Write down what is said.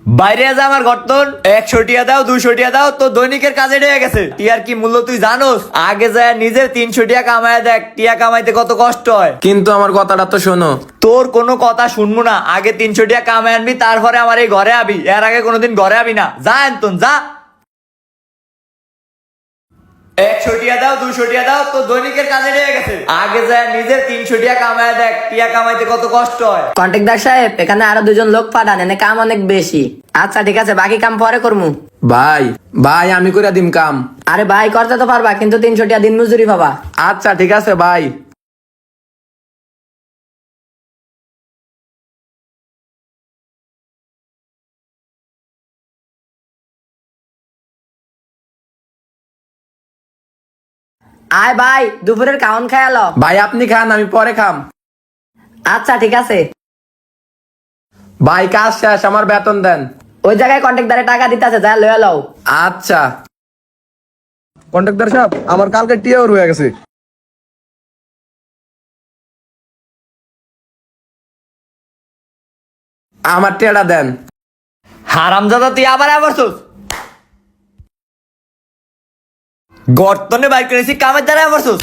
বাইরে যা আমার গর্তন 100 টিয়া দাও 200 টিয়া দাও, তো দৈনিকের কাজে ঢেকে গেছে। টিয়ার কি মূল্য তুই জানোস? আগে যায় নিজের 300 টিয়া কামায় দেখ, টিয়া কামাইতে কত কষ্ট হয়। কিন্তু আমার কথাটা তো শোনো। তোর কোনো কথা শুনবো না, আগে 300 টিয়া কামাই আনবি, তারপরে আমার এই ঘরে আবি। এর আগে কোনোদিন ঘরে আবি না, যা এন্তন যা। 100 টিয়া দাও 200 টিয়া দাও, তো দৈনিকের কাজে ঢেকে গেছে। আগে যায় নিজের 300 টিয়া কামায় দেখ, টিয়া কামাইতে কত কষ্ট হয়। কন্ট্রাক্টর সাহেব, এখানে আরো 2জন লোক পাঠান, এনে কাম অনেক বেশি। আচ্ছা ঠিক আছে, বাকি কাম পরে করমু। ভাই ভাই আমি করে দিম কাম। আরে ভাই, করতে তো পারবা, কিন্তু 300 টাকা দিন মজুরি পাবা। আচ্ছা ঠিক আছে ভাই। আয় ভাই, দুপুরের খাওন খায়ালো। ভাই আপনি খান, আমি পরে খাম। আচ্ছা ঠিক আছে। ভাই কাজ শেষ, আমার বেতন দেন। ওই জায়গায় কন্ট্রাক্টরে টাকা দিতেছে, যা লয়ে লও। আচ্ছা। কন্ট্রাক্টর সাহেব, আমার কালকে টিয়াও রয়ে গেছে। আমার টেটা দেন। হারামজাদা, তুই আবার আবরছস? গর্তনে বাইক করেছি, কামের দ্বারা আবরছস।